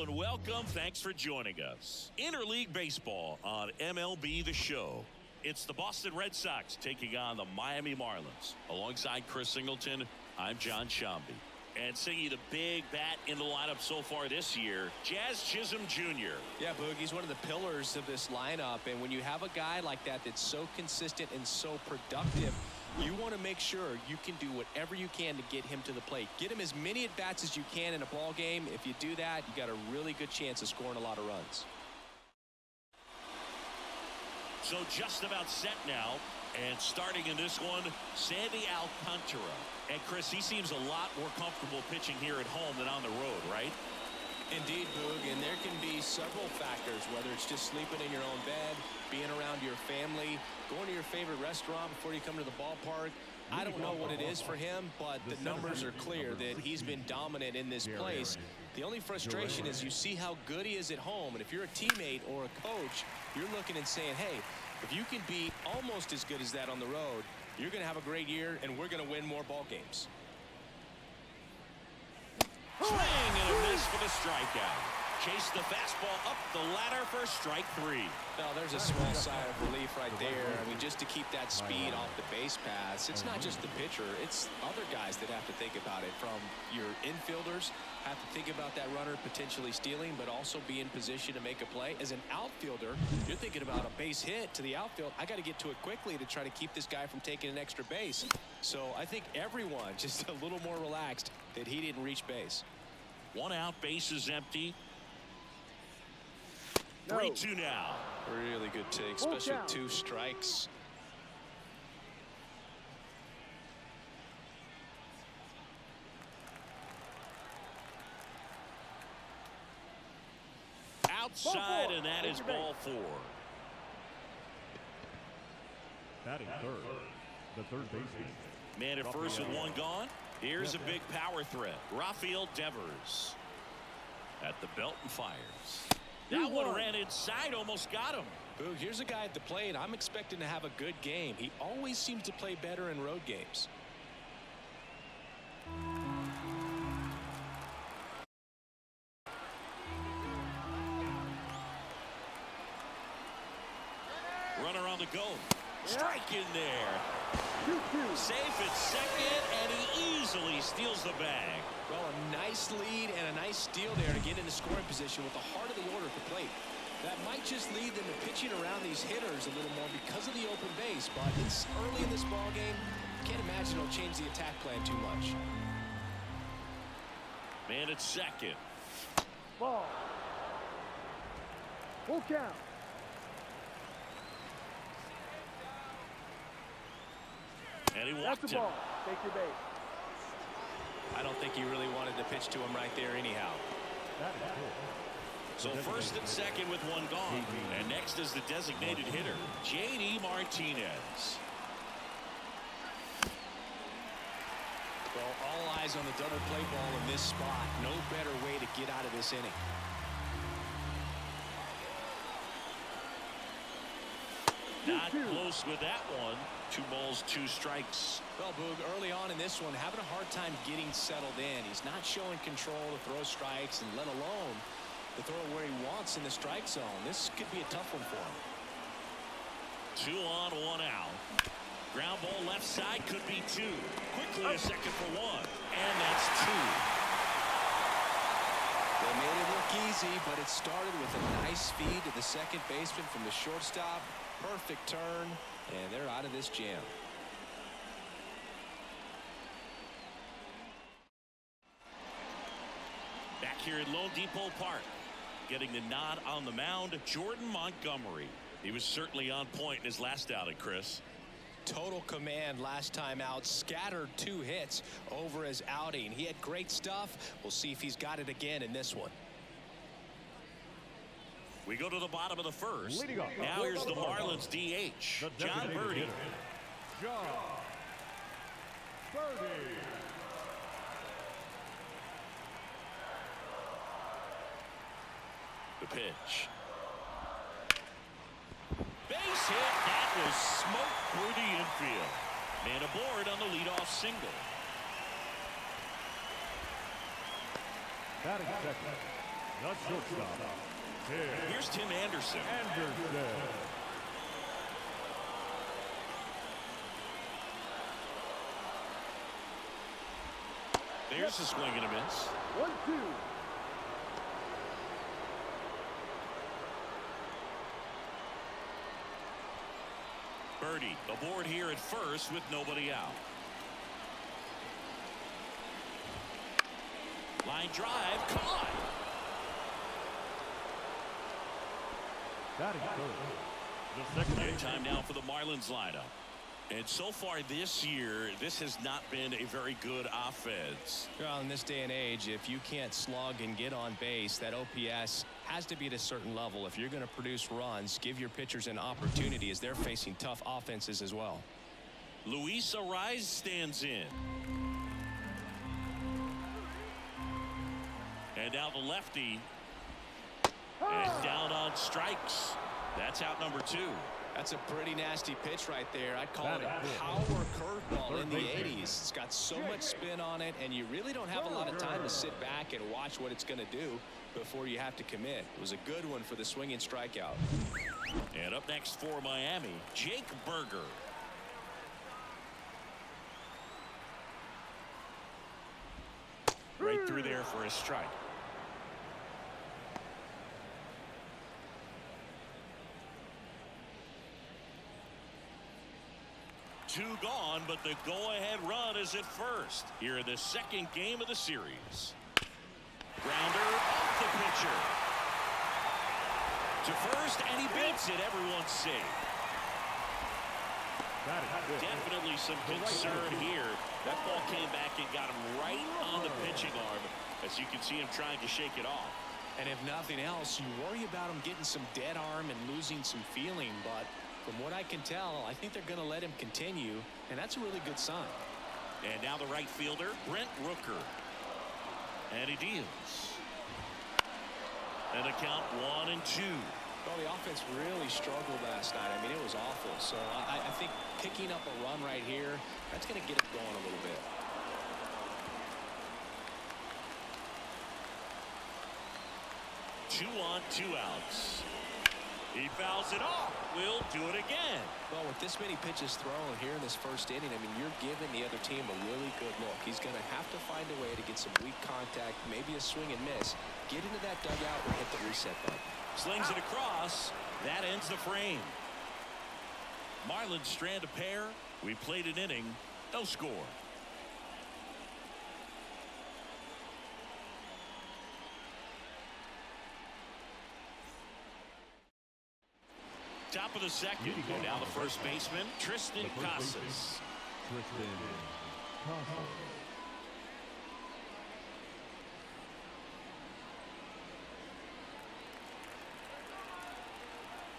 and welcome. Thanks for joining us. Interleague Baseball on MLB The Show. It's the Boston Red Sox taking on the Miami Marlins. Alongside Chris Singleton, I'm John Shambi. And singing the big bat in the lineup so far this year, Jazz Chisholm Jr. Yeah, Boog, he's one of the pillars of this lineup. And when you have a guy like that that's so consistent and so productive, you want to make sure you can do whatever you can to get him to the plate. Get him as many at-bats as you can in a ball game. If you do that, you got a really good chance of scoring a lot of runs. So just about set now. And starting in this one, Sandy Alcantara. And Chris, he seems a lot more comfortable pitching here at home than on the road, right? Indeed, Boog, and there can be several factors, whether it's just sleeping in your own bed, being around your family, going to your favorite restaurant before you come to the ballpark. I don't know what it is for him, but the numbers are clear that he's been dominant in this place. The only frustration is you see how good he is at home, and if you're a teammate or a coach, you're looking and saying, hey, if you can be almost as good as that on the road, you're going to have a great year, and we're going to win more ball games. Swing and a miss for the strikeout. Chase the fastball up the ladder for strike three. Now there's a small sigh of relief right there. I mean, just to keep that speed off the base paths. It's not just the pitcher. It's other guys that have to think about it. From your infielders have to think about that runner potentially stealing, but also be in position to make a play. As an outfielder, you're thinking about a base hit to the outfield. I got to get to it quickly to try to keep this guy from taking an extra base. So I think everyone just a little more relaxed that he didn't reach base. One out, base is empty. 3-2 now. Really good take, especially with 2 strikes. Outside, and that is ball 4. Batting third, the third baseman. Man at first with 1 gone. Here's a big power threat. Rafael Devers at the belt and fires. That one ran inside, almost got him. Boog, here's a guy at the plate. I'm expecting to have a good game. He always seems to play better in road games. Runner on the go. Strike in there. Safe at second, and he easily steals the bag. Well, a nice lead and a nice steal there to get into scoring position with the heart of the order at the plate. That might just lead them to pitching around these hitters a little more because of the open base, but it's early in this ball game. Can't imagine it'll change the attack plan too much. Man at second. Ball. Full count. And he walked That's the him. ball. Take your base. I don't think he really wanted to pitch to him right there anyhow. So first and second with 1 gone. And next is the designated hitter, J.D. Martinez. Well, all eyes on the double play ball in this spot. No better way to get out of this inning. Not close with that one. 2 balls, 2 strikes. Well, Boog, early on in this one, having a hard time getting settled in. He's not showing control to throw strikes, and let alone to throw where he wants in the strike zone. This could be a tough one for him. 2 on, 1 out. Ground ball left side, could be 2. Quickly a second for 1. And that's 2. They made it look easy, but it started with a nice feed to the second baseman from the shortstop. Perfect turn, and they're out of this jam. Back here at Lone Depot Park, getting the nod on the mound, Jordan Montgomery. He was certainly on point in his last outing, Chris. Total command last time out. Scattered 2 hits over his outing. He had great stuff. We'll see if he's got it again in this one. We go to the bottom of the first. Now here's the Marlins DH, John Birdie. John Birdie. The pitch. Base hit. That was smoked through the infield. Man aboard on the leadoff single. Batting second, The shortstop. Here's Tim Anderson. There's a swing and a miss. 1-2. Birdie aboard here at first with nobody out. Line drive caught. Batting third. The second Game base. time now for the Marlins lineup. And so far this year, this has not been a very good offense. Well, in this day and age, if you can't slug and get on base, that OPS has to be at a certain level. If you're going to produce runs, give your pitchers an opportunity as they're facing tough offenses as well. Luis Arraez stands in. And now the lefty. And down on strikes. That's out number 2. That's a pretty nasty pitch right there. I'd call it a power curveball in the 80s. It's got so much spin on it, and you really don't have a lot of time to sit back and watch what it's going to do before you have to commit. It was a good one for the swinging strikeout. And up next for Miami, Jake Berger. Right through there for a strike. Two gone, but the go-ahead run is at first here in the second game of the series. Grounder off the pitcher to first, and he beats it. Everyone's safe. Definitely some concern here. That ball came back and got him right on the pitching arm. As you can see him trying to shake it off. And if nothing else, you worry about him getting some dead arm and losing some feeling. But from what I can tell, I think they're going to let him continue, and that's a really good sign. And now the right fielder, Brent Rooker. And he deals. And a count 1-2. Well, the offense really struggled last night. I mean, it was awful. So I think picking up a run right here, that's going to get it going a little bit. Two on, 2 outs. He fouls it off. We'll do it again. Well, with this many pitches thrown here in this first inning, I mean, you're giving the other team a really good look. He's going to have to find a way to get some weak contact, maybe a swing and miss, get into that dugout and hit the reset button. Slings it across. That ends the frame. Marlins strand a pair. We played an inning. No score. Top of the second. Now the first baseman, Tristan Casas.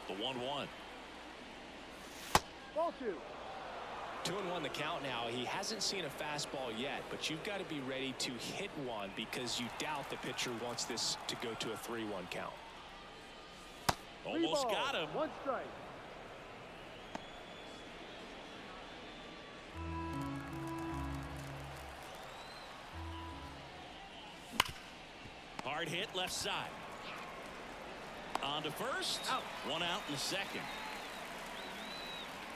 The 1-1. Ball 2. 2-1 the count now. He hasn't seen a fastball yet, but you've got to be ready to hit one because you doubt the pitcher wants this to go to a 3-1 count. Almost got him. 1 strike. Hard hit left side. On to first. Out. 1 out in the second.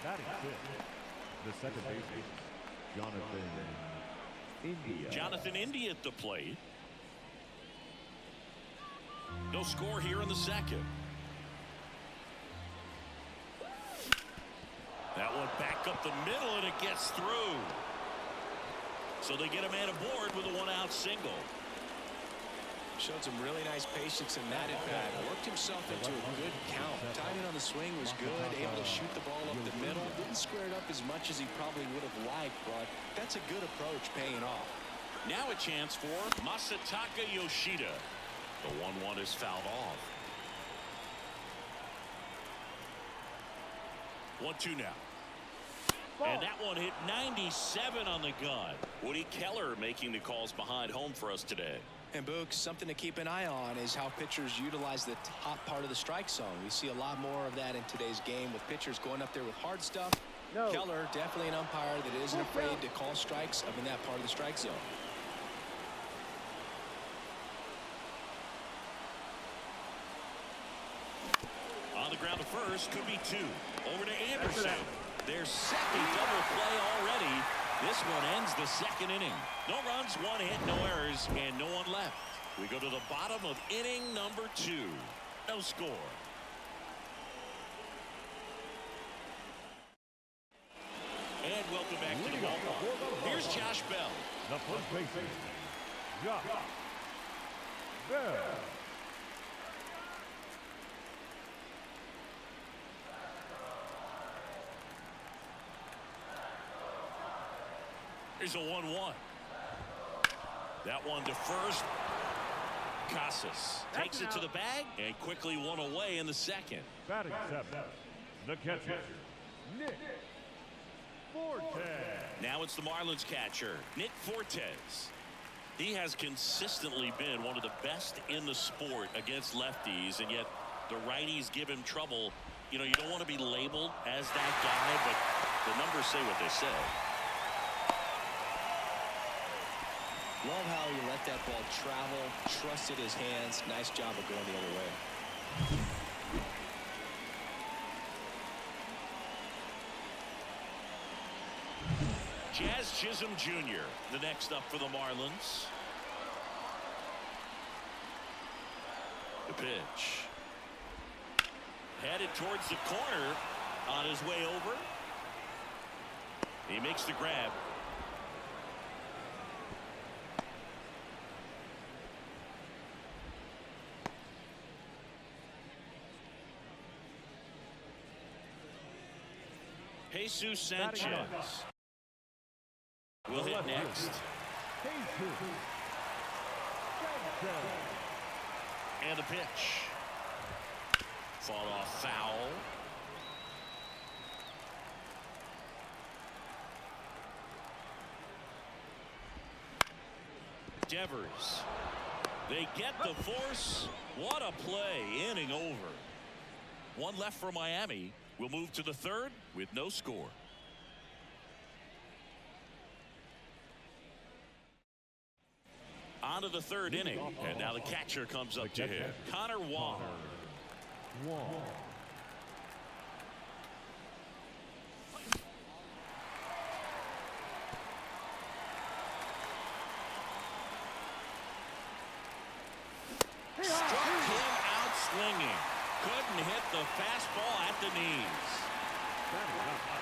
Batting fifth. The second baseman, Jonathan India at the plate. No score here in the second. That one back up the middle, and it gets through. So they get a man aboard with a 1-out single. Showed some really nice patience in that at-bat. Worked himself into a good count. Timing on the swing was good. Able to shoot the ball up the middle. Didn't square it up as much as he probably would have liked, but that's a good approach paying off. Now a chance for Masataka Yoshida. The 1-1 is fouled off. 1-2 now. And that one hit 97 on the gun. Woody Keller making the calls behind home for us today. And Boog, something to keep an eye on is how pitchers utilize the top part of the strike zone. We see a lot more of that in today's game with pitchers going up there with hard stuff. No. Keller, definitely an umpire that isn't afraid to call strikes up in that part of the strike zone. first, could be 2. Over to Anderson. Their second double play already. This one ends the second inning. No runs, 1 hit, no errors, and no one left. We go to the bottom of inning number 2. No score. And welcome back to the ballpark. Here's Josh Bell. The first baseman, Josh Bell. Here's a 1-1. That one to first. Casas takes it to the bag and quickly one away in the second. Batting 7, the catcher, Nick Fortes. Now it's the Marlins catcher, Nick Fortes. He has consistently been one of the best in the sport against lefties, and yet the righties give him trouble. You know, you don't want to be labeled as that guy, but the numbers say what they say. Love how he let that ball travel, trusted his hands. Nice job of going the other way. Jazz Chisholm Jr., the next up for the Marlins. The pitch. Headed towards the corner on his way over. He makes the grab. Jesus Sanchez will hit next. And the pitch. Fought off foul. Devers. They get the force. What a play. Inning over. One left for Miami. We'll move to the third with no score. On to the third inning, and now the catcher comes up to him. Connor Wong. Struck him out swinging. Couldn't hit the fastball at the knees.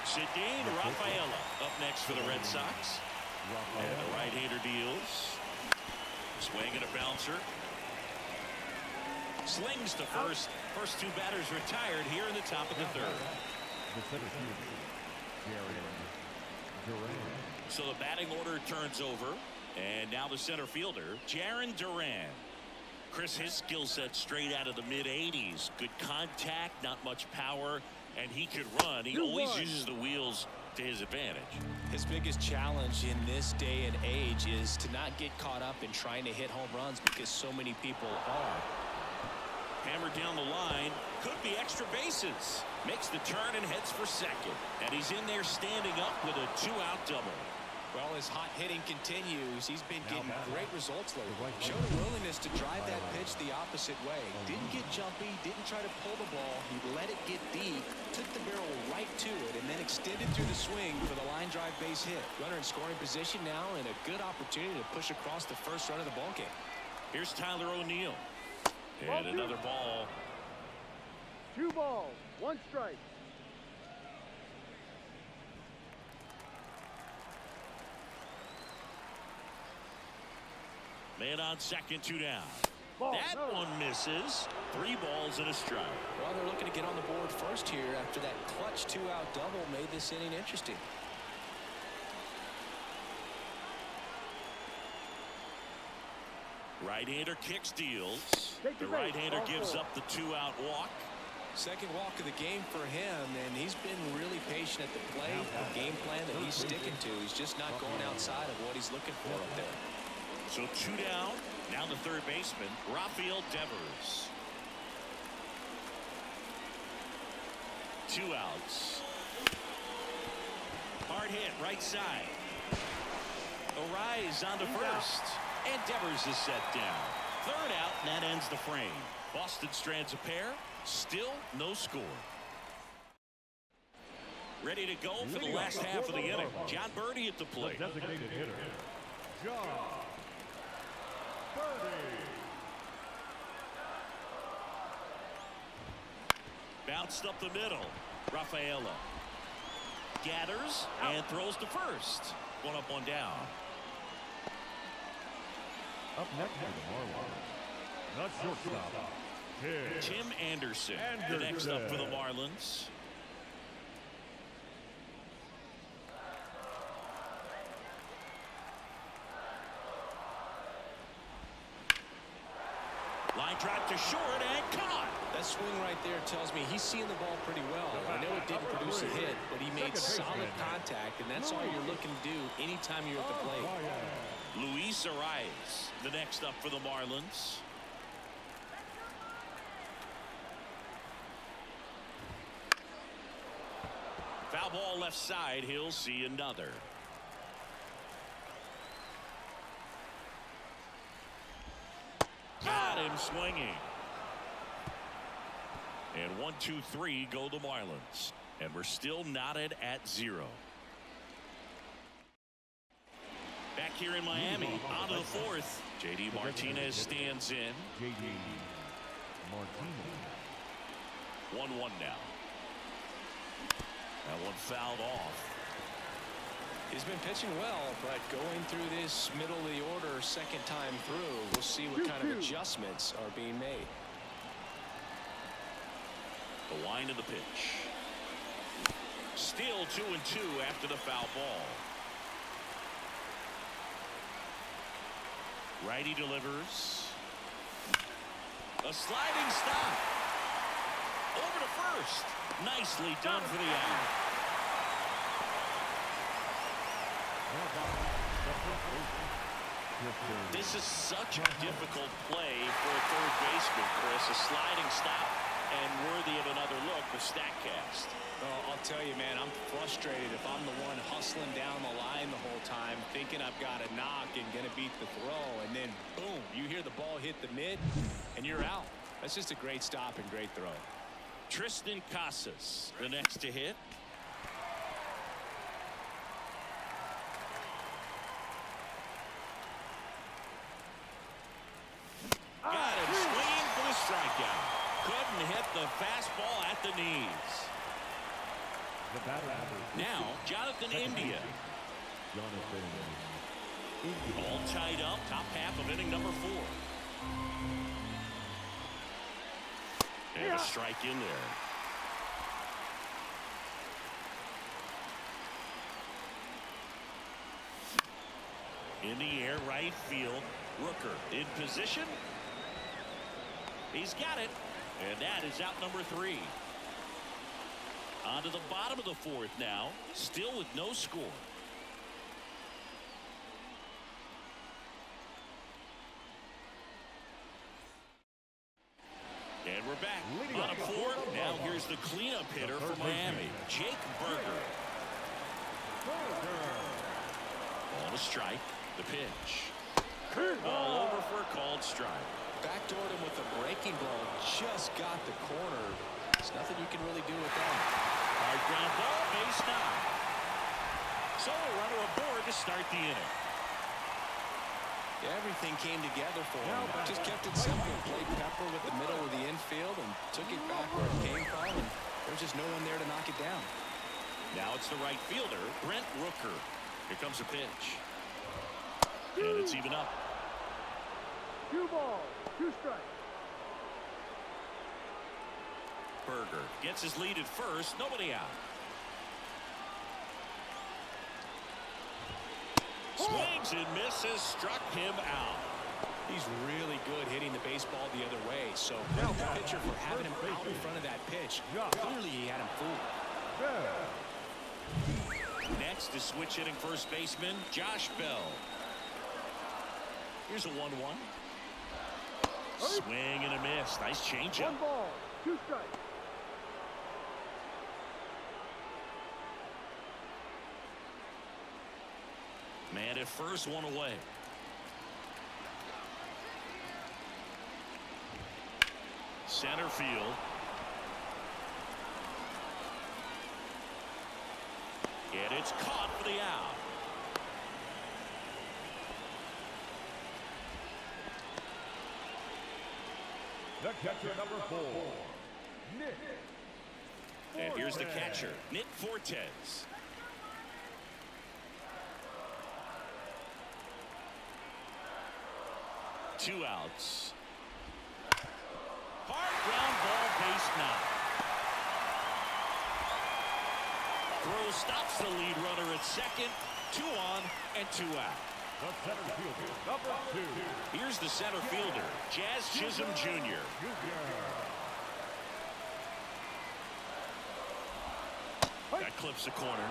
Cedine Rafaela up next for the Red Sox. And the right-hander deals. Swing and a bouncer. Slings to first. First 2 batters retired here in the top of the third. So the batting order turns over. And now the center fielder, Jarren Duran. Chris, his skill set straight out of the mid-80s. Good contact, not much power, and he could run. He always uses the wheels to his advantage. His biggest challenge in this day and age is to not get caught up in trying to hit home runs because so many people are. Hammered down the line. Could be extra bases. Makes the turn and heads for second. And he's in there standing up with a 2-out double. Well, his hot hitting continues. He's been getting great results lately. Showed a willingness to drive that pitch the opposite way. Didn't get jumpy, didn't try to pull the ball. He let it get deep, took the barrel right to it, and then extended through the swing for the line drive base hit. Runner in scoring position now, and a good opportunity to push across the first run of the ball game. Here's Tyler O'Neill. And another ball. 2 balls, 1 strike. Man on second, 2 down. Ball, that one misses. 3 balls and a strike. Well, they're looking to get on the board first here after that clutch 2-out double made this inning interesting. Right-hander kicks, deals. The right-hander gives up the 2-out walk. Second walk of the game for him, and he's been really patient at the plate. The game plan that he's sticking to. He's just not going outside of what he's looking for up there. So 2 down. Now the third baseman, Rafael Devers. 2 outs. Hard hit, right side. Arise on to first. And Devers is set down. 3rd out, and that ends the frame. Boston strands a pair. Still no score. Ready to go for the last half of the inning. John Birdie at the plate. The designated hitter, John Birdie. Bounced up the middle. Rafaela gathers and throws to first. One up, one down. Up next for the Marlins, the shortstop, Tim Anderson. The next up for the Marlins. Line drive to short and caught. That swing right there tells me he's seeing the ball pretty well. I know it didn't produce a hit, but he made solid contact, and that's all you're looking to do anytime you're at the plate. Luis Arias, the next up for the Marlins. Foul ball left side. He'll see another. Got him swinging. And 1, 2, 3 go the Marlins. And we're still knotted at 0. Back here in Miami, on to the fourth. J.D. Martinez stands in. J.D. Martinez. 1-1 now. That one fouled off. He's been pitching well, but going through this middle of the order second time through, we'll see what kind of adjustments are being made. The line of the pitch. Still 2-2 after the foul ball. Righty delivers. A sliding stop. Over to first. Nicely done for the out. This is such a difficult play for a third baseman, Chris. A sliding stop and worthy of another look with StatCast. Oh, I'll tell you, man, I'm frustrated if I'm the one hustling down the line the whole time, thinking I've got a knock and going to beat the throw, and then, boom, you hear the ball hit the mid, and you're out. That's just a great stop and great throw. Tristan Casas, the next to hit. Got him swinging for the strikeout. Couldn't hit the fastball at the knees. The batter now, Jonathan India. All tied up, top half of inning number 4. And a strike in there. In the air, right field. Rooker in position. He's got it. And that is out number 3. On to the bottom of the 4th now. Still with no score. And we're back. On a 4th. Now here's the cleanup hitter for Miami. Jake Burger. On a strike. The pitch. Curveball over for a called strike. Backdoored him with a breaking ball. Just got the corner. There's nothing you can really do with that. Hard ground ball, base knock. So a runner aboard to start the inning. Everything came together for him. Just kept it simple. Played pepper with the middle of the infield and took it back where it came from. And there's just no one there to knock it down. Now it's the right fielder, Brent Rooker. Here comes a pitch. And it's even up. 2 balls, 2 strikes. Burger gets his lead at first. Nobody out. Swings and misses. Struck him out. He's really good hitting the baseball the other way. So credit the pitcher for having him out in front of that pitch. Clearly he had him fooled. Next is switch hitting first baseman Josh Bell. Here's a 1-1. Swing and a miss. Nice changeup. 1 ball, 2 strikes. Man at first, 1 away. Center field. And it's caught for the out. The catcher, number 4, Nick. And here's the catcher, Nick Fortes. Two outs. Hard ground ball, base knock. Throw stops the lead runner at second. 2 on and 2 out. The center fielder, number 2. Here's the center fielder, Jazz Chisholm Jr. That clips the corner.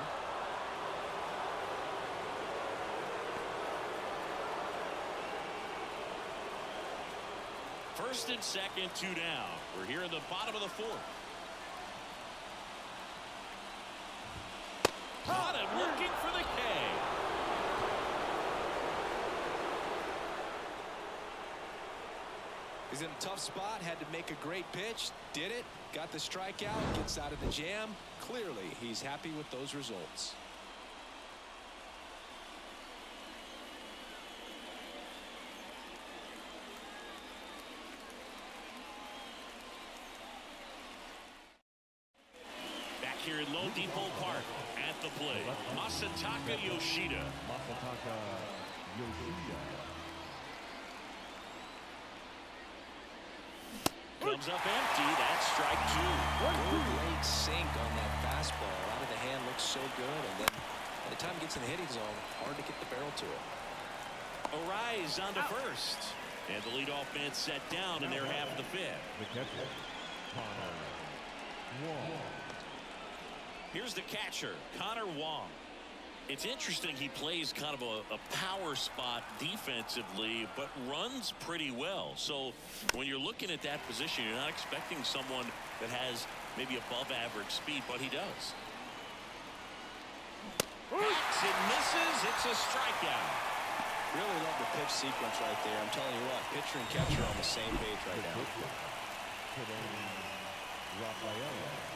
First and second, 2 down. We're here in the bottom of the 4th. Caught him looking for the K. He's in a tough spot, had to make a great pitch, did it, got the strikeout, gets out of the jam. Clearly, he's happy with those results. Back here in Lone Depot Park at the plate, Masataka Yoshida. Masataka Yoshida. Comes up empty. That's strike 2. Good late sink on that fastball. Out of the hand looks so good, and then by the time it gets in the hitting zone, hard to get the barrel to it. Arise on to first. And the leadoff man set down in their half of the 5th. The catcher, Connor Wong. Here's the catcher, Connor Wong. It's interesting he plays kind of a power spot defensively, but runs pretty well. So when you're looking at that position, you're not expecting someone that has maybe above average speed, but he does. Backs and misses. It's a strikeout. Really love the pitch sequence right there. I'm telling you what, pitcher and catcher on the same page right now. Rafaela.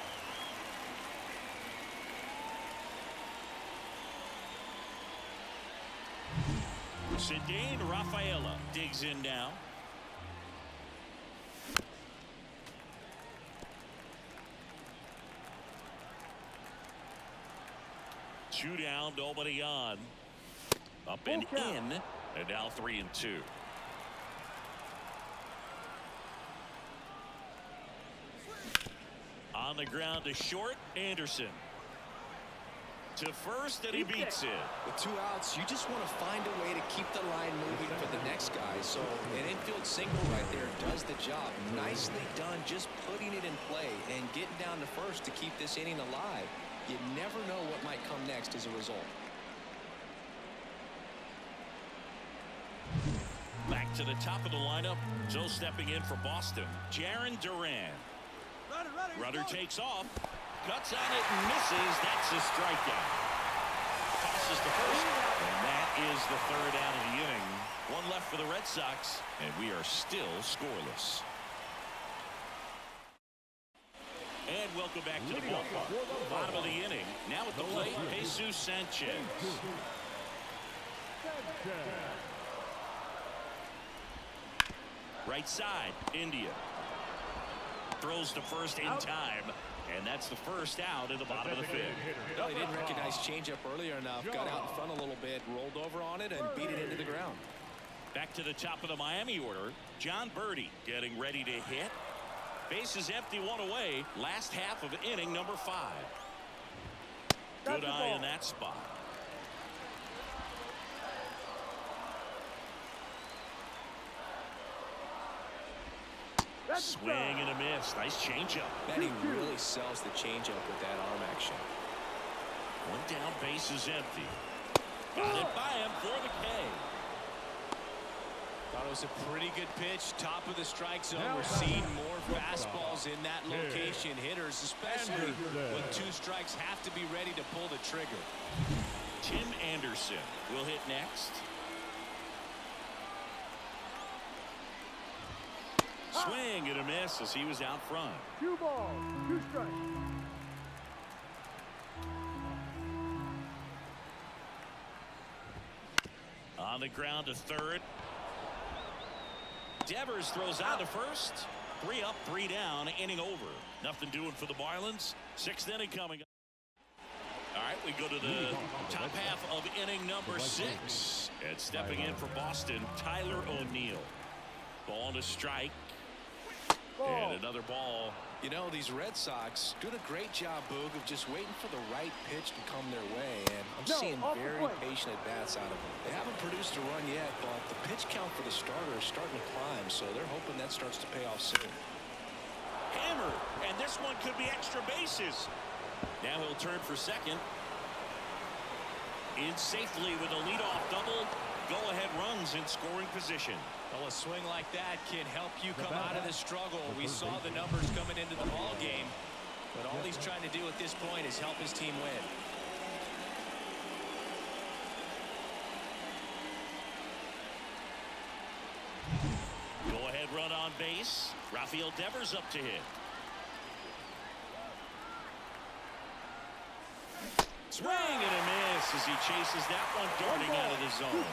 Cedane Rafaela digs in now. Two down, nobody on. Up and in, and now 3-2. On the ground to short, Anderson. To first, and he beats it. With 2 outs, you just want to find a way to keep the line moving for the next guy. So an infield single right there does the job. Nicely done, just putting it in play and getting down to first to keep this inning alive. You never know what might come next as a result. Back to the top of the lineup. So stepping in for Boston, Jarren Duran. Runner takes off. Cuts on it and misses. That's a strikeout. Tosses to first. And that is the 3rd out of the inning. 1 left for the Red Sox, and we are still scoreless. And welcome back to the ballpark. Bottom of the inning. Now at the plate, Jesus Sanchez. Right side, India. Throws to first in time. And that's the first out in the bottom of the 5th. Well, he didn't recognize changeup earlier enough. Got out in front a little bit, rolled over on it, and beat it into the ground. Back to the top of the Miami order. John Birdie getting ready to hit. Bases empty, 1 away. Last half of inning number 5. Good eye in that spot. Swing and a miss. Nice changeup. Man, he really sells the changeup with that arm action. 1 down, bases empty. Got it by him for the K. Thought it was a pretty good pitch. Top of the strike zone. We're seeing more fastballs in that location. Hitters, especially with 2 strikes, have to be ready to pull the trigger. Tim Anderson will hit next. Swing and a miss as he was out front. 2 balls, 2 strikes. the ground to third. Devers throws out to first. 3 up, 3 down, inning over. Nothing doing for the Marlins. 6th inning coming up. All right, we go to the top half of inning number 6. And stepping in for Boston, Tyler O'Neill. Ball to strike. And another ball. You know, these Red Sox doing a great job, Boog, of just waiting for the right pitch to come their way. And I'm seeing very patient at-bats out of them. They haven't produced a run yet, but the pitch count for the starter is starting to climb, so they're hoping that starts to pay off soon. Hammered, and this one could be extra bases. Now he'll turn for second. In safely with a leadoff double. Go-ahead runs in scoring position. Well, a swing like that can help you come out of the struggle. We saw the numbers coming into the ball game, but all he's trying to do at this point is help his team win. Go-ahead run on base. Rafael Devers up to hit. Swing and a miss as he chases that one darting out of the zone.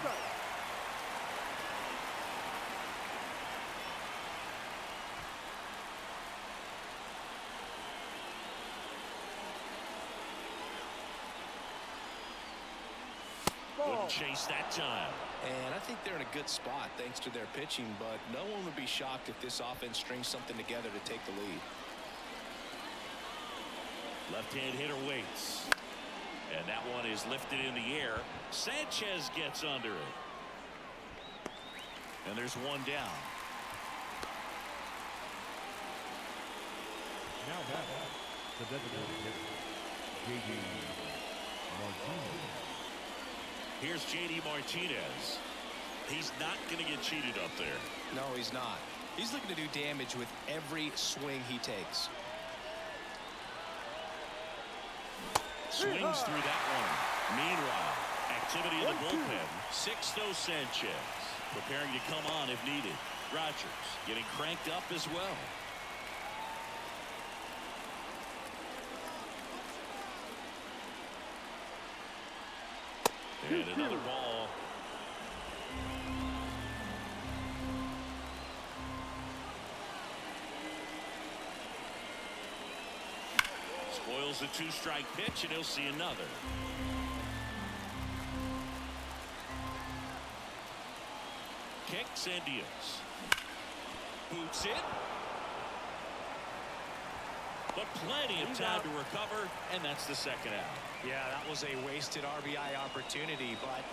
Wouldn't chase that time. And I think they're in a good spot thanks to their pitching, but no one would be shocked if this offense strings something together to take the lead. Left-hand hitter waits. And that one is lifted in the air. Sanchez gets under it. And there's one down. Now back, the designated hitter, J.D. Martinez. Here's J.D. Martinez. He's not going to get cheated up there. No, he's not. He's looking to do damage with every swing he takes. Swings through that one. Meanwhile, activity in the bullpen. Sixto Sanchez preparing to come on if needed. Rogers getting cranked up as well. And another ball. Spoils the 2-strike pitch, and he'll see another. Kicks and deals. Boots it. But plenty of time to recover, and that's the second out. Yeah, that was a wasted RBI opportunity, but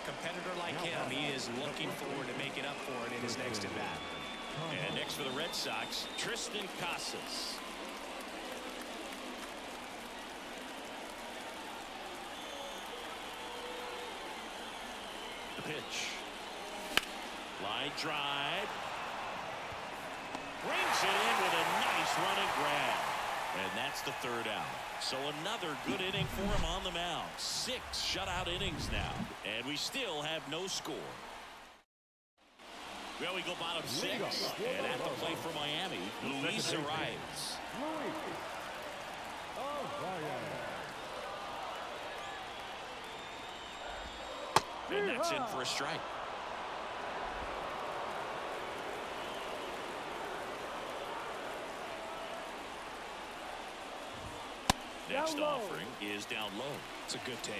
competitor like him, he is looking forward to making up for it in his next at bat. And next for the Red Sox, Tristan Casas. The pitch. Line drive. Brings it in with a nice running grab. And that's the third out. So another good inning for him on the mound. 6 shutout innings now. And we still have no score. Well, we go bottom 6. And at the plate for Miami, Luis Arias. And that's in for a strike. Next offering is down low. It's a good take.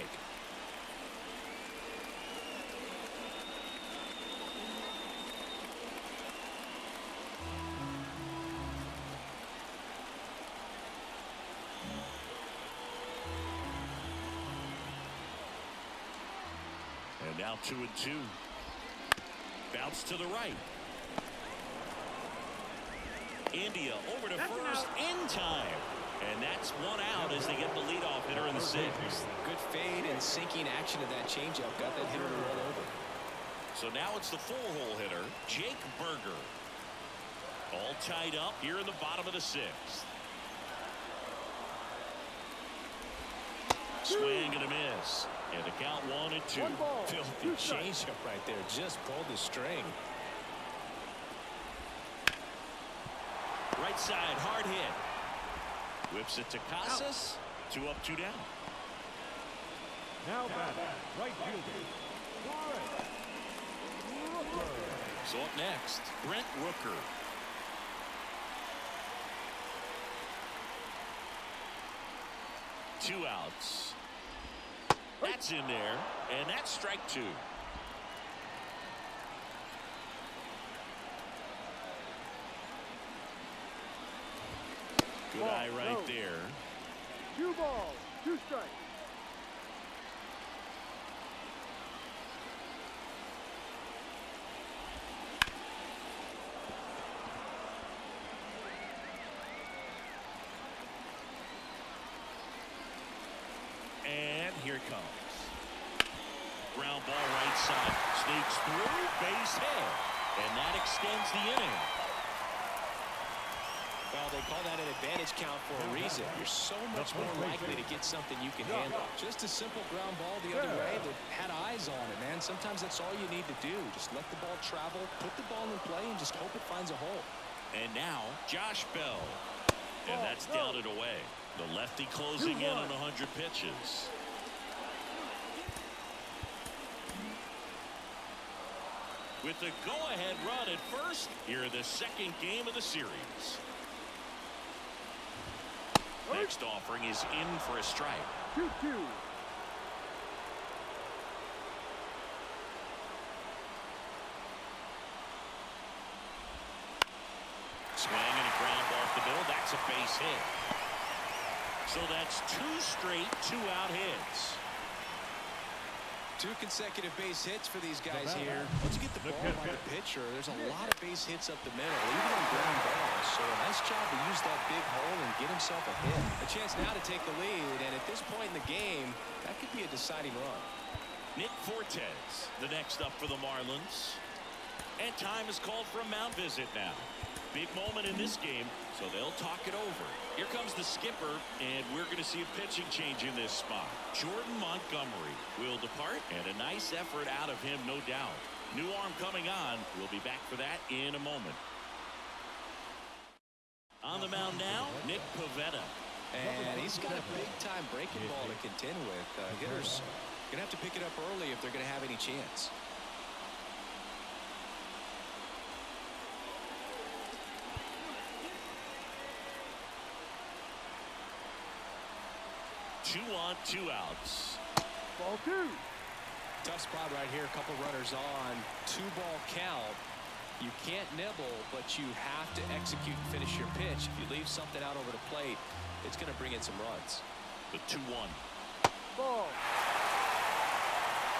And now 2-2. Bounce to the right. India over to first in time. And that's one out as they get the leadoff hitter in the 6th. Good fade and sinking action of that changeup got that hitter to roll over. So now it's the 4-hole hitter, Jake Berger. All tied up here in the bottom of the 6th. Swing and a miss. And the count 1-2. Filthy changeup right there. Just pulled the string. Right side, hard hit. Whips it to Casas. 2 up, 2 down. Now back, right fielder, Suarez. So up next, Brent Rooker. Two outs. That's in there, and that's strike two. Good eye right there. 2 balls, 2 strikes. And here it comes. Ground ball right side. Sneaks through, base hit. And that extends the inning. Well, they call that an advantage count for a reason. You're so much more likely to get something you can handle. Just a simple ground ball the other way that had eyes on it, man. Sometimes that's all you need to do. Just let the ball travel, put the ball in play, and just hope it finds a hole. And now, Josh Bell. And that's down and away. The lefty closing in on 100 pitches. With the go-ahead run at first, here the second game of the series. Next offering is in for a strike. 2-2. Swing and a ground ball off the middle. That's a base hit. So that's 2 straight 2-out hits. 2 consecutive base hits for these guys here. Once you get the ball by the pitcher, there's a lot of base hits up the middle, even on ground balls. So a nice job to use that big hole and get himself a hit. A chance now to take the lead, and at this point in the game, that could be a deciding run. Nick Fortes, the next up for the Marlins. And time is called for a mound visit now. Big moment in this game, so they'll talk it over. Here comes the skipper, and we're going to see a pitching change in this spot. Jordan Montgomery will depart, and a nice effort out of him, no doubt. New arm coming on. We'll be back for that in a moment. On the mound now, Nick Pivetta. And he's got a big-time breaking ball to contend with. Hitters going to have to pick it up early if they're going to have any chance. Two on, 2 outs. Ball 2. Tough spot right here. A couple runners on. 2-ball count. You can't nibble, but you have to execute and finish your pitch. If you leave something out over the plate, it's going to bring in some runs. The 2-1. Ball.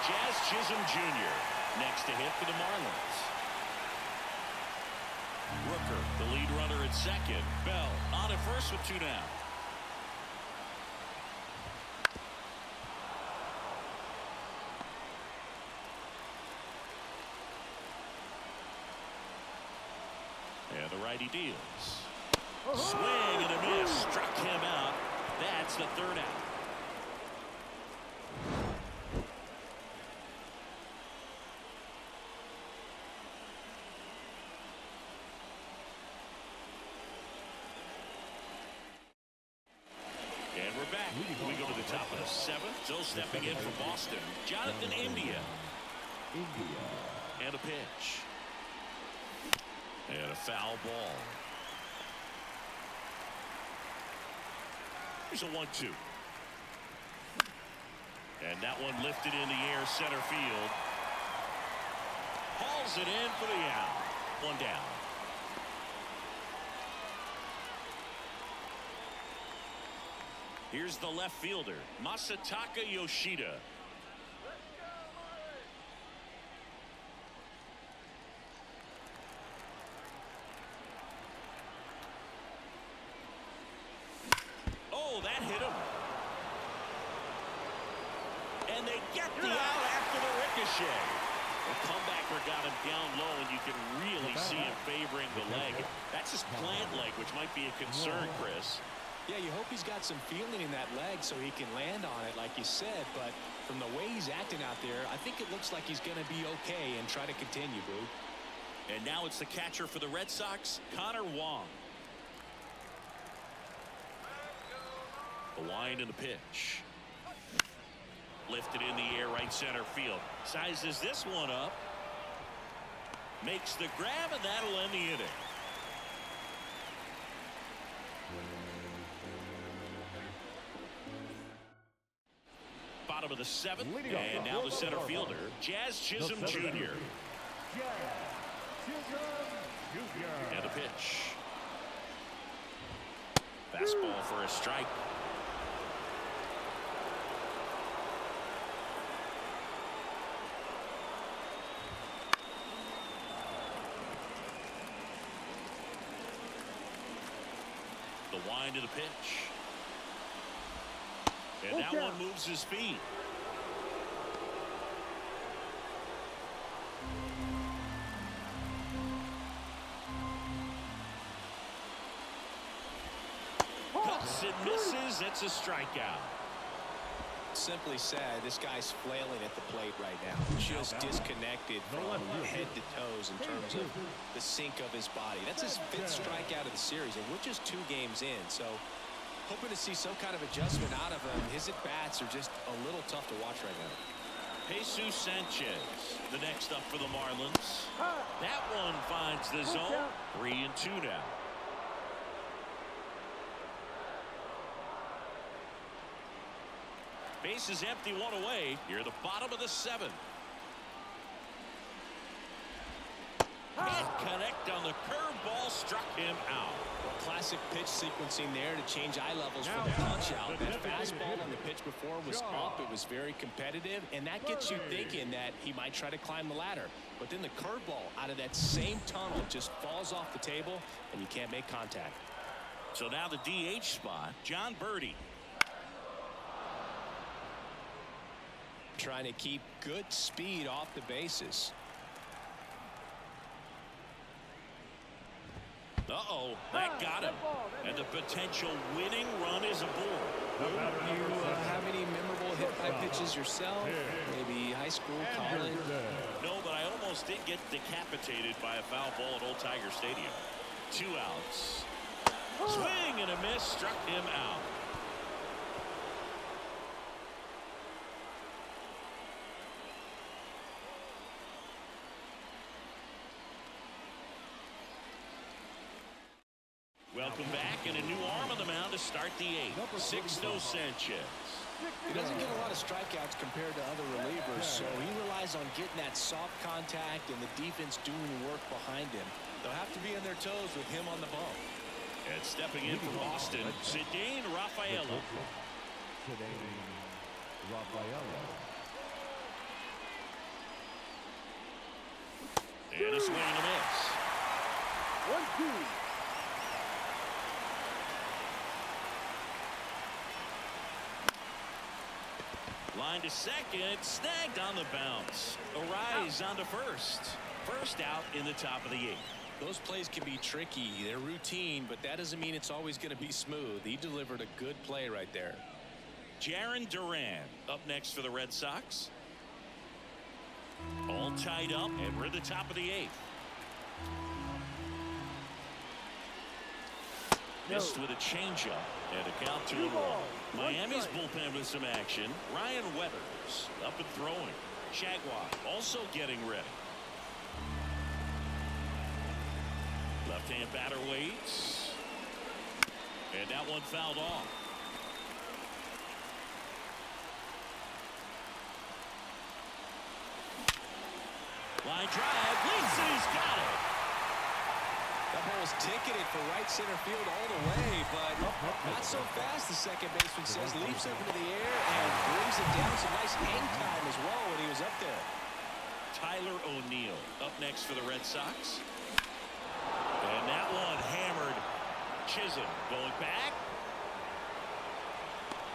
Jazz Chisholm Jr. next to hit for the Marlins. Rooker, the lead runner at second. Bell on at first with 2 down. And the righty deals. Swing and a miss. Struck him out. That's the 3rd out. And we're back. We go to the top of the 7th. Still stepping in for Boston, Jonathan India. And a pitch. And a foul ball. Here's a 1-2. And that one lifted in the air, center field. Hauls it in for the out. 1 down. Here's the left fielder, Masataka Yoshida. Oh, that hit him. And they get the out after the ricochet. The comebacker got him down low, and you can really see him favoring the leg. That's his plant leg, which might be a concern, Chris. Yeah, you hope he's got some feeling in that leg so he can land on it, like you said. But from the way he's acting out there, I think it looks like he's going to be okay and try to continue, Boo. And now it's the catcher for the Red Sox, Connor Wong. The line and the pitch. Lifted in the air, right center field. Sizes this one up. makes the grab, and that'll end the inning. Bottom of the seventh, and now the center fielder, Jazz Chisholm Jr. And a pitch. Fastball for a strike. The wind of the pitch. And that one moves his feet. Cuts and misses. It's a strikeout. Simply said, this guy's flailing at the plate right now. Just disconnected from head to toes in terms of the sink of his body. That's his 5th strikeout of the series, and we're just 2 games in. So hoping to see some kind of adjustment out of him. His at-bats are just a little tough to watch right now. Jesus Sanchez, the next up for the Marlins. That one finds the zone. 3-2 now. Base is empty, 1 away. Near the bottom of the 7th. Can't connect on the curveball, struck him out. Classic pitch sequencing there to change eye levels for the punch out. That fastball on the pitch before was up. It was very competitive, and that gets you thinking that he might try to climb the ladder. But then the curveball out of that same tunnel just falls off the table, and you can't make contact. So now the DH spot, John Birdie. Trying to keep good speed off the bases. Uh-oh, that got him. And the potential winning run is aboard. Do you have any memorable hit-by pitches yourself? Maybe high school, college? No, but I almost did get decapitated by a foul ball at Old Tiger Stadium. 2 outs. Swing and a miss, struck him out. Welcome back, and a new arm on the mound to start the 8th. Sixto Sanchez. He doesn't get a lot of strikeouts compared to other relievers, so he relies on getting that soft contact and the defense doing work behind him. They'll have to be on their toes with him on the bump. And stepping in from Boston, Cedane Rafaela. And a swing and a miss. 1-2. Line to second, snagged on the bounce. Arise onto first. First out in the top of the 8th. Those plays can be tricky. They're routine, but that doesn't mean it's always going to be smooth. He delivered a good play right there. Jarren Duran up next for the Red Sox. All tied up, and we're at the top of the 8th. Missed with a changeup, and a count 2-1. Miami's bullpen with some action. Ryan Weathers up and throwing. Jaguar also getting ready. Left-hand batter waits. And that one fouled off. Line drive, leaps, and he's got it. That ball was ticketed for right center field all the way, but not so fast, the second baseman says. Leaps up into the air and brings it down. Some nice hang time as well when he was up there. Tyler O'Neill up next for the Red Sox. And that one hammered. Chisholm going back.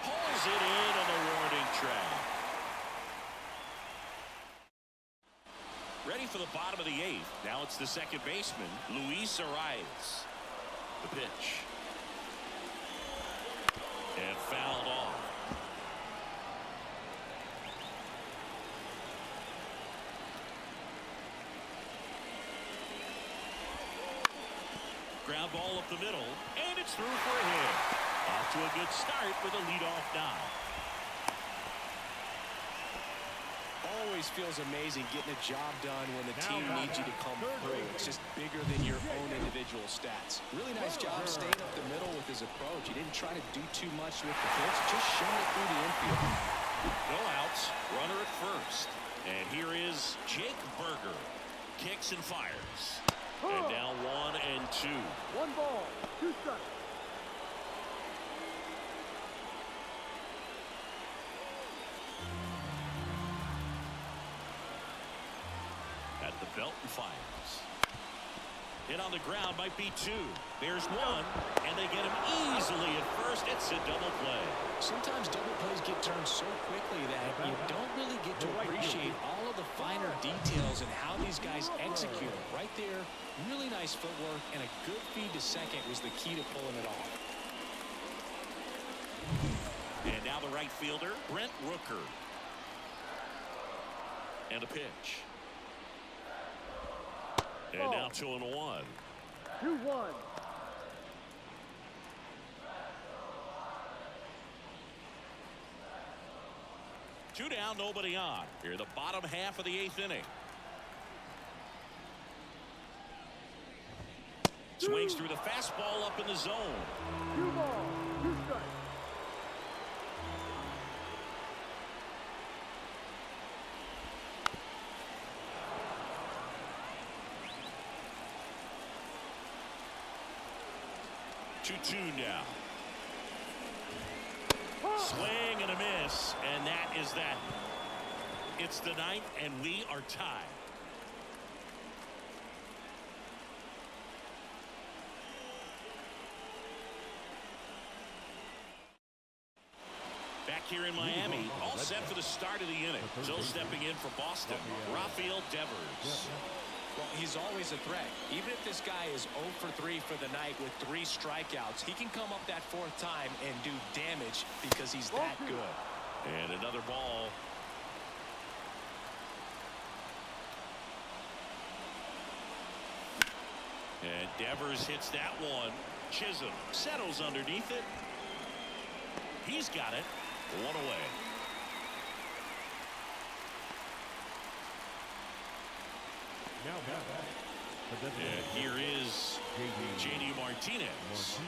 Pulls it in on the warning track. Ready for the bottom of the 8th. Now it's the second baseman, Luis Arias. The pitch. And fouled off. Ground ball up the middle, and it's through for a hit. Off to a good start with a leadoff knock. Always feels amazing getting a job done when the team needs you to come through. It's just bigger than your own individual stats. Really nice job staying up the middle with his approach. He didn't try to do too much with the pitch, just shot it through the infield. No outs, runner at first. And here is Jake Berger. Kicks and fires. And now 1-2. 1 ball, 2 strikes. At the belt and fires. Hit on the ground might be 2. There's 1, and they get him easily at first. It's a double play. Sometimes double plays get turned so quickly that you don't really get to appreciate all of the finer details and how these guys execute it. Right there, really nice footwork, and a good feed to second was the key to pulling it off. And now the right fielder, Brent Rooker. And a pitch. And now 2-1. 2-1. Two down, nobody on. Here, the bottom half of the 8th inning. Swings through the fastball up in the zone. 2 balls, 2 strikes. Two now. Swing and a miss, and that is that. It's the 9th, and we are tied. Back here in Miami, all set for the start of the inning. So stepping in for Boston, Rafael Devers. Well, he's always a threat. Even if this guy is 0 for 3 for the night with 3 strikeouts, he can come up that 4th time and do damage because he's that good. And another ball. And Devers hits that one. Chisholm settles underneath it. He's got it. 1 away. And here is J.D. Martinez.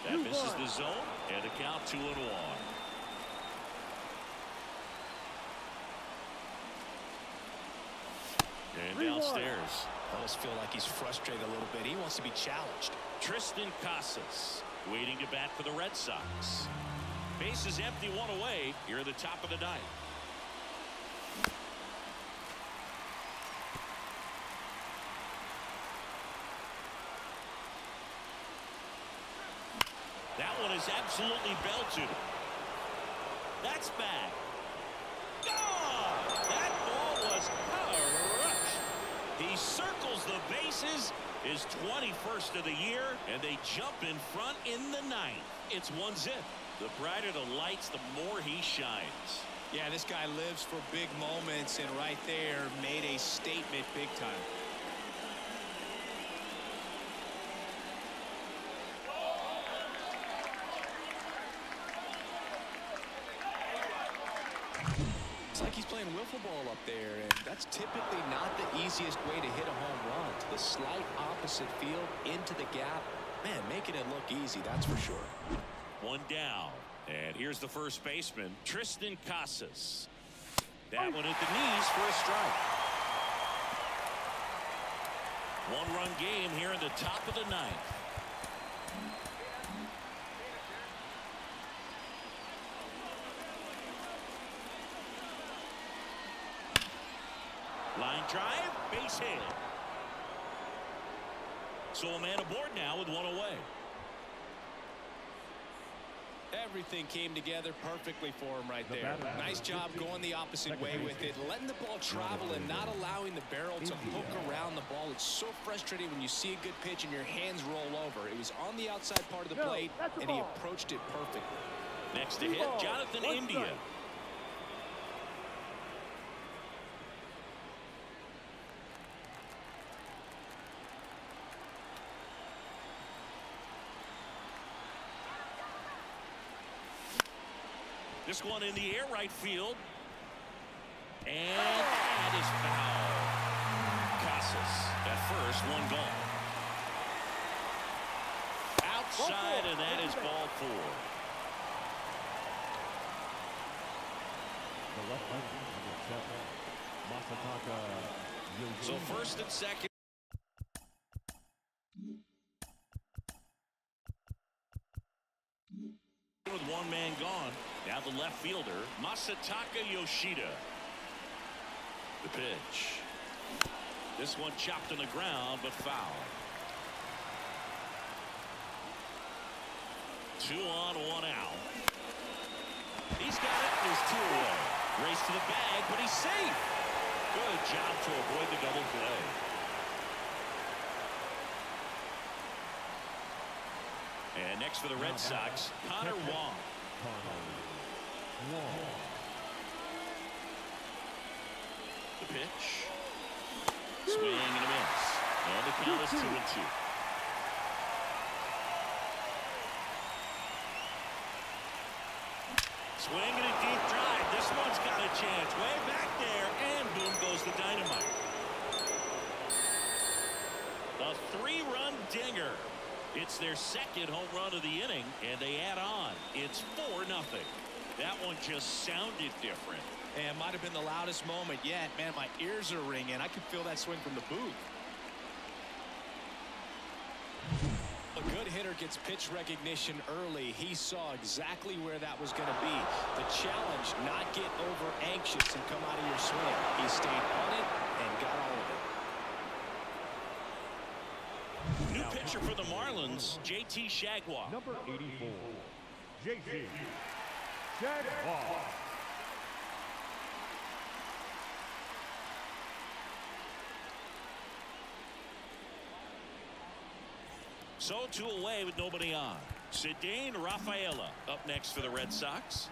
That misses the zone, and a count 2-1. And downstairs. Almost feel like he's frustrated a little bit. He wants to be challenged. Tristan Casas waiting to bat for the Red Sox. Base is empty, 1 away here at the top of the 9th. That one is absolutely belted. That's bad. Oh, that ball was crushed. He circles the bases. His 21st of the year, and they jump in front in the 9th. It's 1-0. The brighter the lights, the more he shines. Yeah, this guy lives for big moments, and right there made a statement big time. It's like he's playing wiffle ball up there, and that's typically not the easiest way to hit a home run. To the slight opposite field, into the gap. Man, making it look easy, that's for sure. 1 down. And here's the first baseman, Tristan Casas. That one at the knees for a strike. 1-run game here in the top of the 9th. Line drive, base hit. So a man aboard now with 1 away. Everything came together perfectly for him right there. Nice job going the opposite way with it, letting the ball travel and not allowing the barrel to hook around the ball. It's so frustrating when you see a good pitch and your hands roll over. It was on the outside part of the plate, and he approached it perfectly. Next to hit, Jonathan India. This one in the air right field. And that is foul. Casas at first, one gone. Outside, and that is ball 4. The left-hander number 7, Masataka Yoshida. So first and second. With one man gone, now the left fielder, Masataka Yoshida. The pitch. This one chopped on the ground, but foul. 2 on, 1 out. He's got it. There's 2 away. Race to the bag, but he's safe. Good job to avoid the double play. And next for the Red Sox, Connor Wong. The pitch. Swing and a miss. And the count is 2-2. Swing and a deep drive. This one's got a chance. Way back there. And boom goes the dynamite. A 3-run dinger. It's their second home run of the inning, and they add on. It's 4-0. That one just sounded different. And might have been the loudest moment yet. Man, my ears are ringing. I could feel that swing from the booth. A good hitter gets pitch recognition early. He saw exactly where that was going to be. The challenge, not get over anxious and come out of your swing. He stayed on it and got all of it. New pitcher for the Marlins, JT Shagwah. Number 84, JT Shagwah. So 2 away with nobody on. Cedane Rafaela up next for the Red Sox.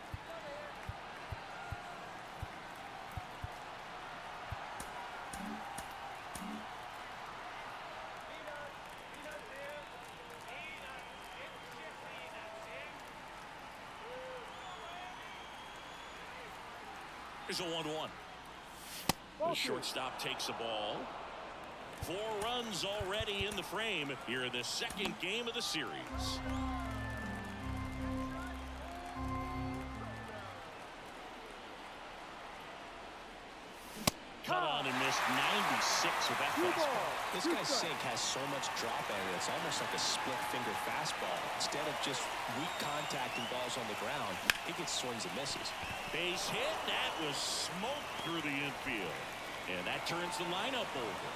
Here's a 1-1. The shortstop takes the ball. 4 runs already in the frame here in the second game of the series. Cut on and missed 96 with that fastball. This guy's sink has so much drop at it. It's almost like a split finger fastball. Instead of just weak contact and balls on the ground, he gets swings and misses. Base hit. That was smoked through the infield. And that turns the lineup over.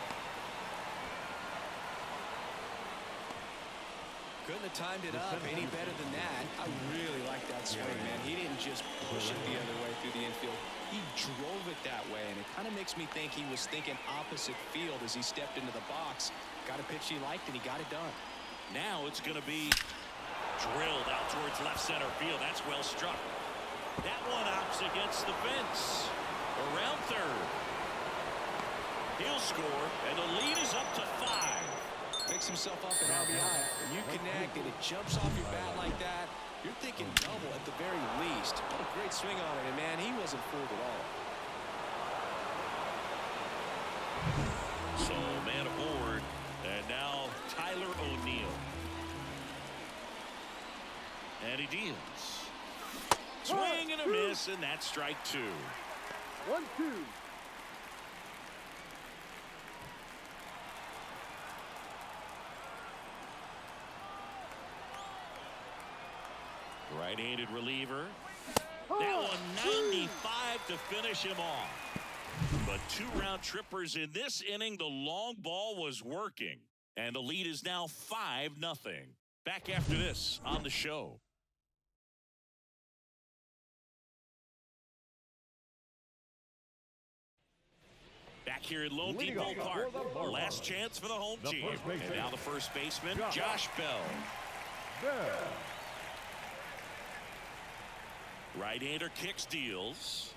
Couldn't have timed it up any better than that. I really like that swing, man. He didn't just push it the other way through the infield. He drove it that way, and it kind of makes me think he was thinking opposite field as he stepped into the box. Got a pitch he liked, and he got it done. Now it's going to be drilled out towards left center field. That's well struck. That one opts against the fence. Around third. He'll score, and the lead is up to 5. Picks himself up an RBI. When you connect and it jumps off your bat like that, you're thinking double at the very least. What a great swing on it, and man, he wasn't fooled at all. So man aboard, and now Tyler O'Neill. And he deals. Swing and a miss, and that's strike 2. 1-2. Right-handed reliever. That one 95 to finish him off. But 2 round trippers in this inning. The long ball was working. And the lead is now 5-0. Back after this on the show. Back here at Lone Depot Park. Last chance for the home team. And now the first baseman, Josh Bell. Right-hander kicks, deals.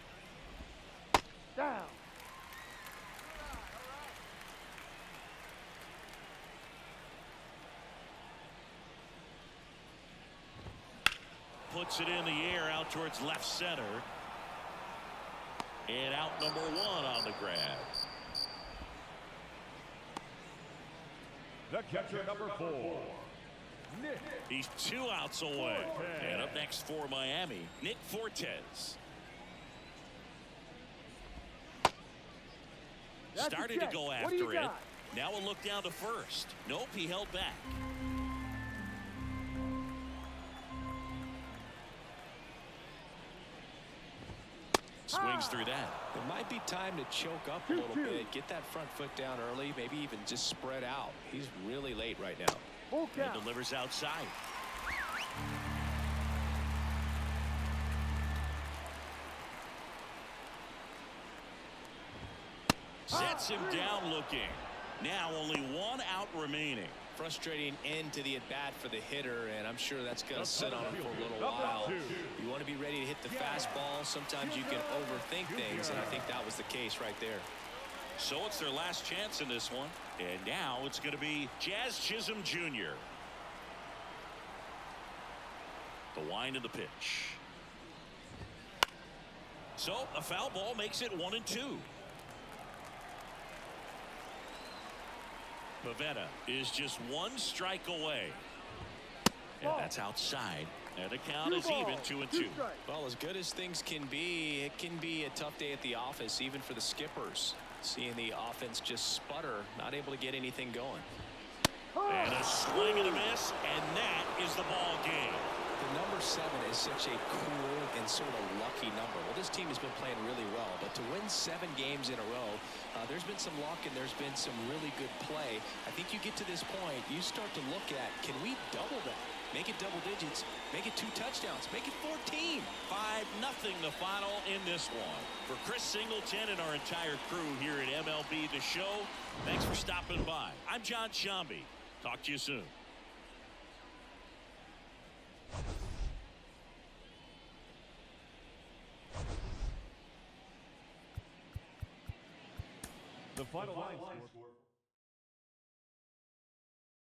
Down. puts it in the air out towards left center. And out number 1 on the grab. The catcher, number 4. Nick. He's 2 outs away. And up next for Miami, Nick Fortes. Started to go after it. Now a look down to first. Nope, he held back. Swings through that. It might be time to choke up a little bit. Get that front foot down early. Maybe even just spread out. He's really late right now. And delivers outside. Sets him down looking. Now only 1 out remaining. Frustrating end to the at-bat for the hitter, and I'm sure that's going to sit on him for a little while. You want to be ready to hit the fastball. Sometimes you can overthink things, and I think that was the case right there. So it's their last chance in this one. And now it's going to be Jazz Chisholm Jr. The wind of the pitch. So a foul ball makes it 1-2. Pavetta is just 1 strike away. And that's outside. And the count is even 2-2. Well, as good as things can be, it can be a tough day at the office, even for the skippers. Seeing the offense just sputter, not able to get anything going. And a swing and a miss, and that is the ball game. The number 7 is such a cool and sort of lucky number. Well, this team has been playing really well, but to win 7 games in a row, there's been some luck and there's been some really good play. I think you get to this point, you start to look at, can we double that? Make it double digits. Make it 2 touchdowns. Make it 14. 5-0 the final in this one. For Chris Singleton and our entire crew here at MLB The Show, thanks for stopping by. I'm John Shambi. Talk to you soon. The final line score.